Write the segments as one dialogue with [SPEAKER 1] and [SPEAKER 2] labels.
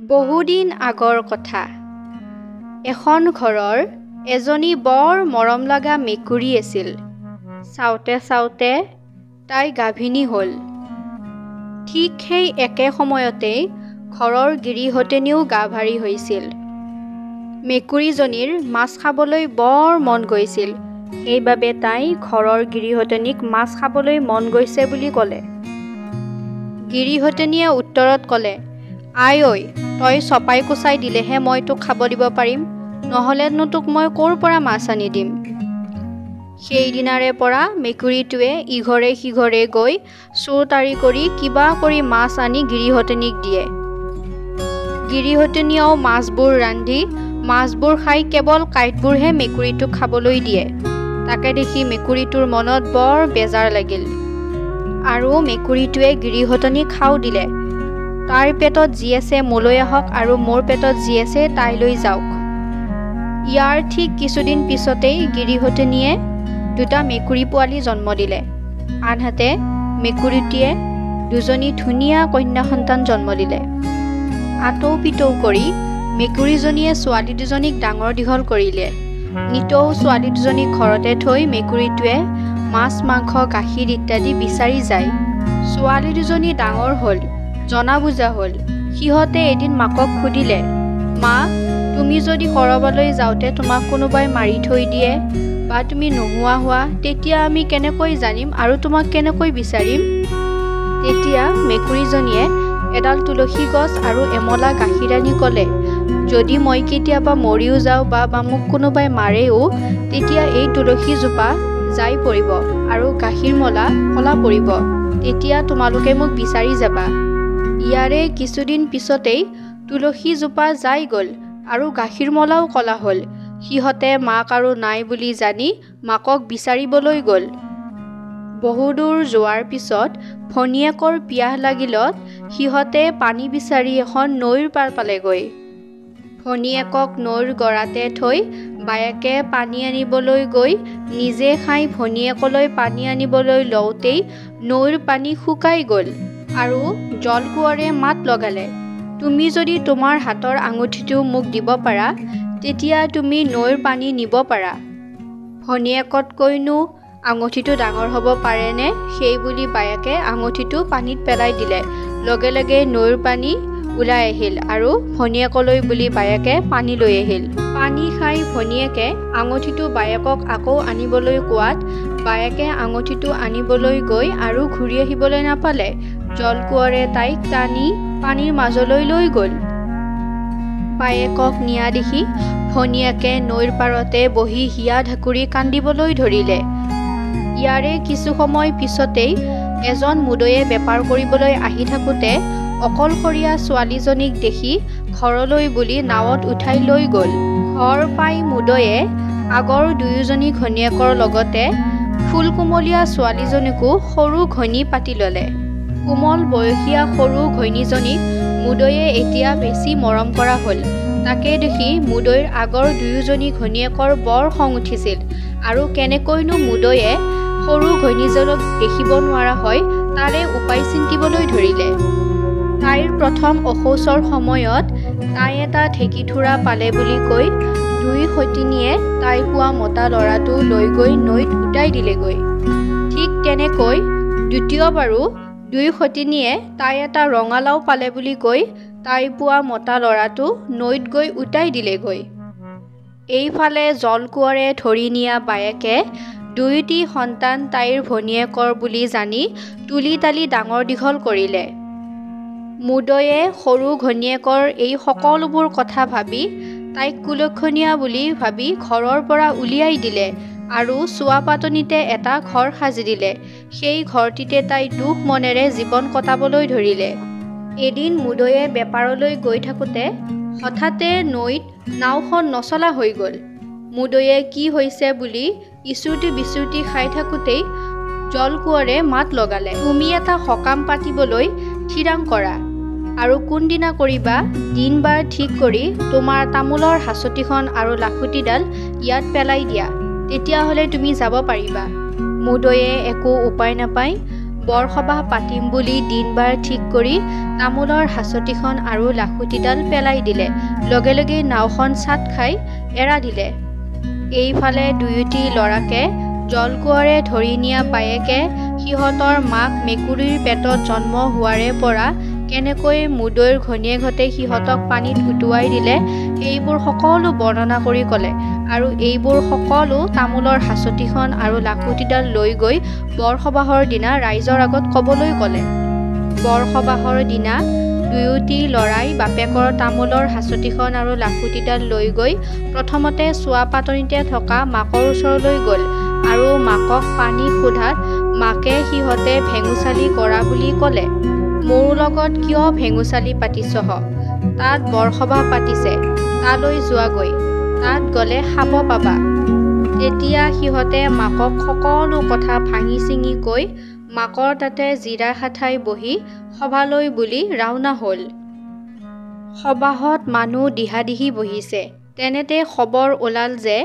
[SPEAKER 1] বহুদিন আগৰ কথা। এখন ঘৰৰ এজনী বৰ মৰম লগা মেকুৰী আছিল। চাওঁতে চাওঁতে তাই গাভিনী হ'ল। ঠিক সেই একে সময়তেই ঘৰৰ গিৰিহঁতনীও গা ভাৰী হৈছিল। মেকুৰীজনীৰ মাছ খাবলৈ বৰ মন গৈছিল। সেইবাবে তাই ঘৰৰ গিৰিহঁতনীক মাছ খাবলৈ মন গৈছে বুলি ক'লে। গিৰিহঁতনীয়ে উত্তৰত ক'লে, আই ঐ, তই চপাই কুচাই দিলেহে মই তোক খাব দিব পাৰিম, নহ'লেনো তোক মই ক'ৰ পৰা মাছ আনি দিম। সেইদিনাৰে পৰা মেকুৰীটোৱে ইঘৰে সিঘৰে গৈ চোৰ তাৰি কৰি কিবা কৰি মাছ আনি গিৰিহঁতনীক দিয়ে। গিৰিহঁতনীয়েও মাছবোৰ ৰান্ধি মাছবোৰ খাই কেৱল কাঁইটবোৰহে মেকুৰীটোক খাবলৈ দিয়ে। তাকে দেখি মেকুৰীটোৰ মনত বৰ বেজাৰ লাগিল আৰু মেকুৰীটোৱে গিৰিহঁতনীক খাও দিলে। তাৰ পেটত যি আছে মোলৈ আহক আৰু মোৰ পেটত যি আছে তাইলৈ যাওক। ইয়াৰ ঠিক কিছুদিন পিছতেই গিৰিহঁতনীয়ে দুটা মেকুৰী পোৱালি জন্ম দিলে। আনহাতে মেকুৰীটিয়ে দুজনী ধুনীয়া কন্যা সন্তান জন্ম দিলে। আতৌ পিতৌ কৰি মেকুৰীজনীয়ে ছোৱালী দুজনীক ডাঙৰ দীঘল কৰিলে। নিতৌ ছোৱালী দুজনীক ঘৰতে থৈ মেকুৰীটোৱে মাছ মাংস গাখীৰ ইত্যাদি বিচাৰি যায়। ছোৱালী দুজনী ডাঙৰ হ'ল, জনা বুজা হ'ল। সিহঁতে এদিন মাকক সুধিলে, মা, তুমি যদি ক'ৰবালৈ যাওঁতে তোমাক কোনোবাই মাৰি থৈ দিয়ে বা তুমি নোহোৱা হোৱা, তেতিয়া আমি কেনেকৈ জানিম আৰু তোমাক কেনেকৈ বিচাৰিম? তেতিয়া মেকুৰীজনীয়ে এডাল তুলসী গছ আৰু এমলা গাখীৰ আনি ক'লে, যদি মই কেতিয়াবা মৰিও যাওঁ বা মোক কোনোবাই মাৰেও, তেতিয়া এই তুলসীজোপা যাই পৰিব আৰু গাখীৰ মলা কলা পৰিব। তেতিয়া তোমালোকে মোক বিচাৰি যাবা। ইয়াৰে কিছুদিন পিছতেই তুলসীজোপা যাই গ'ল আৰু গাখীৰ মলাও কলা হ'ল। সিহঁতে মাক আৰু নাই বুলি জানি মাকক বিচাৰিবলৈ গ'ল। বহুদূৰ যোৱাৰ পিছত ভনীয়েকৰ পিয়াহ লাগিলত সিহঁতে পানী বিচাৰি এখন নৈৰ পাৰ পালেগৈ। ভনীয়েকক নৈৰ গৰাতে থৈ বায়েকে পানী আনিবলৈ গৈ নিজে খাই ভনীয়েকলৈ পানী আনিবলৈ লওঁতেই নৈৰ পানী শুকাই গ'ল আৰু জলকোঁৱৰে মাত লগালে, তুমি যদি তোমাৰ হাতৰ আঙুঠিটো মোক দিব পাৰা, তেতিয়া তুমি নৈৰ পানী নিব পাৰা। ভনীয়েকতকৈনো আঙুঠিটো ডাঙৰ হ'ব পাৰেনে? সেইবুলি বায়েকে আঙুঠিটো পানীত পেলাই দিলে। লগে লগে নৈৰ পানী ওলাই আহিল আৰু ভনীয়েকলৈ বুলি বায়েকে পানী লৈ আহিল। পানী খাই ভনীয়েকে আঙুঠিটো বায়েকক আকৌ আনিবলৈ কোৱাত বায়েকে আঙুঠিটো আনিবলৈ গৈ আৰু ঘূৰি আহিবলৈ নাপালে। জলকোঁৱৰে তাইক টানি পানীৰ মাজলৈ লৈ গ'ল। বায়েকক নিয়া দেখি ভনীয়েকে নৈৰ পাৰতে বহি হিয়া ঢাকুৰি কান্দিবলৈ ধৰিলে। ইয়াৰে কিছু সময় পিছতেই এজন মুদৈয়ে বেপাৰ কৰিবলৈ আহি থাকোঁতে অকলশৰীয়া ছোৱালীজনীক দেখি ঘৰলৈ বুলি নাৱত উঠাই লৈ গ'ল। ঘৰ পাই মুদৈয়ে আগৰ দুয়োজনী ঘৈণীয়েকৰ লগতে ফুলকুমলীয়া ছোৱালীজনীকো সৰু ঘৈণী পাতি ল'লে। কোমল বয়সীয়া সৰু ঘৈণীজনীক মুদৈয়ে এতিয়া বেছি মৰম কৰা হ'ল। তাকে দেখি মুদৈৰ আগৰ দুয়োজনী ঘৈণীয়েকৰ বৰ খং উঠিছিল আৰু কেনেকৈনো মুদৈয়ে সৰু ঘৈণীজনক দেখিব নোৱাৰা হয় তাৰে উপায় চিন্তিবলৈ ধৰিলে। তাইৰ প্ৰথম অশৌচৰ সময়ত তাই এটা ঢেঁকীথোৰা পালে বুলি কৈ দুই সতিনীয়ে তাই পোৱা মতা ল'ৰাটো লৈ গৈ নৈত উটাই দিলেগৈ। ঠিক তেনেকৈ দ্বিতীয়বাৰো দুই সতিনীয়ে তাই এটা ৰঙালাও পালে বুলি কৈ তাই পোৱা মতা ল'ৰাটো নৈত গৈ উটাই দিলেগৈ। এইফালে জলকোঁৱৰে ধৰি নিয়া বায়েকে দুয়োটি সন্তান তাইৰ ভনীয়েকৰ বুলি জানি তুলি তালি ডাঙৰ দীঘল কৰিলে। মুদৈয়ে সৰু ঘৈণীয়েকৰ এই সকলোবোৰ কথা ভাবি তাইক কুলক্ষণীয়া বুলি ভাবি ঘৰৰ পৰা উলিয়াই দিলে আৰু চোৱাপাতনিতে এটা ঘৰ সাজি দিলে। সেই ঘৰটিতে তাই দুখ মনেৰে জীৱন কটাবলৈ ধৰিলে। এদিন মুদৈয়ে বেপাৰলৈ গৈ থাকোঁতে হঠাতে নৈত নাওখন নচলা হৈ গ'ল। মুদৈয়ে কি হৈছে বুলি ইচুৰ্তি বিচুৰ্তি খাই থাকোঁতেই জলকোঁৱৰে মাত লগালে, তুমি এটা সকাম পাতিবলৈ থিৰাং কৰা আৰু কোনদিনা কৰিবা দিন বাৰ ঠিক কৰি তোমাৰ তামোলৰ হাঁচতিখন আৰু লাখুটিডাল ইয়াত পেলাই দিয়া, তেতিয়াহ'লে তুমি যাব পাৰিবা। মুদৈয়ে একো উপায় নাপাই বৰসবাহ পাতিম বুলি দিন বাৰ ঠিক কৰি তামোলৰ হাঁচতিখন আৰু লাখুটিডাল পেলাই দিলে। লগে লগে নাওখন ছাট খাই এৰা দিলে। এইফালে দুয়োটি ল'ৰাকে জলকোঁৱৰে ধৰি নিয়া বায়েকে সিহঁতৰ মাক মেকুৰীৰ পেটত জন্ম হোৱাৰে পৰা কেনেকৈ মুদৈৰ ঘৈণীয়েকহঁতে সিহঁতক পানীত উটুৱাই দিলে এইবোৰ সকলো বৰ্ণনা কৰি ক'লে। আৰু এইবোৰ সকলো তামোলৰ হাঁচতিখন আৰু লাখুটিডাল লৈ গৈ বৰসবাহৰ দিনা ৰাইজৰ আগত ক'বলৈ ক'লে। বৰসবাহৰ দিনা দুয়োটি ল'ৰাই বাপেকৰ তামোলৰ হাঁচতিখন আৰু লাখুটিডাল লৈ গৈ প্ৰথমতে চোৱা পাতনিতে থকা মাকৰ ওচৰলৈ গ'ল আৰু মাকক পানী সোধাত মাকে সিহঁতে ভেঙুচালি কৰা বুলি ক'লে। মোৰ লগত কিয় ভেঙুচালি পাতিছহ? তাত বৰসবাহ পাতিছে, তালৈ যোৱাগৈ, তাত গ'লে খাব পাবা। তেতিয়া সিহঁতে মাকক সকলো কথা ভাঙি চিঙি কৈ মাকৰ তাতে জিৰা হাঠাই বহি সভালৈ বুলি ৰাওনা হ'ল। সবাহত মানুহ দিহাদিহি বহিছে। তেনেতে খবৰ ওলাল যে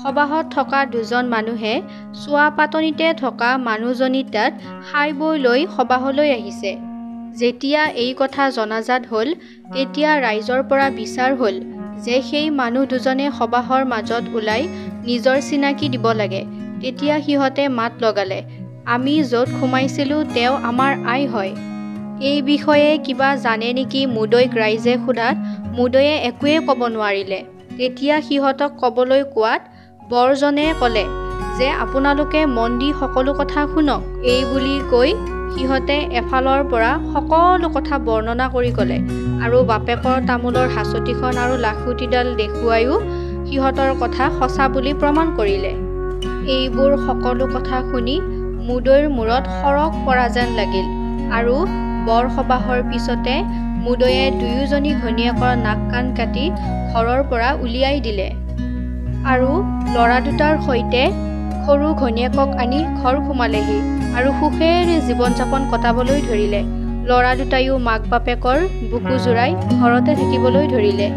[SPEAKER 1] সবাহত থকা দুজন মানুহে চোৱা পাতনিতে থকা মানুহজনী তাত খাই বৈ লৈ সবাহলৈ আহিছে। যেতিয়া এই কথা জনাজাত হ'ল তেতিয়া ৰাইজৰ পৰা বিচাৰ হ'ল যে সেই মানুহ দুজনে সবাহৰ মাজত ওলাই নিজৰ চিনাকি দিব লাগে। তেতিয়া সিহঁতে মাত লগালে, আমি য'ত সোমাইছিলোঁ তেওঁ আমাৰ আই হয়। এই বিষয়ে কিবা জানে নেকি মুদৈক ৰাইজে সোধাত মুদৈয়ে একোৱে ক'ব নোৱাৰিলে। তেতিয়া সিহঁতক ক'বলৈ কোৱাত বৰজনে ক'লে যে আপোনালোকে মন দি সকলো কথা শুনক। এই বুলি কৈ সিহঁতে এফালৰ পৰা সকলো কথা বৰ্ণনা কৰি ক'লে আৰু বাপেকৰ তামোলৰ হাঁচতিখন আৰু লাখুটিডাল দেখুৱাইও সিহঁতৰ কথা সঁচা বুলি প্ৰমাণ কৰিলে। এইবোৰ সকলো কথা শুনি মুদৈৰ মূৰত সৰগ পৰা যেন লাগিল আৰু বৰসবাহৰ পিছতে মুদৈয়ে দুয়োজনী ঘৈণীয়েকৰ নাক কাণ কাটি ঘৰৰ পৰা উলিয়াই দিলে আৰু ল'ৰা দুটাৰ সৈতে সৰু ঘৈণীয়েকক আনি ঘৰ সোমালেহি আৰু সুখেৰে জীৱন যাপন কটাবলৈ ধৰিলে। ল'ৰা দুটায়ো মাক বাপেকৰ বুকু জোৰাই ঘৰতে থাকিবলৈ ধৰিলে।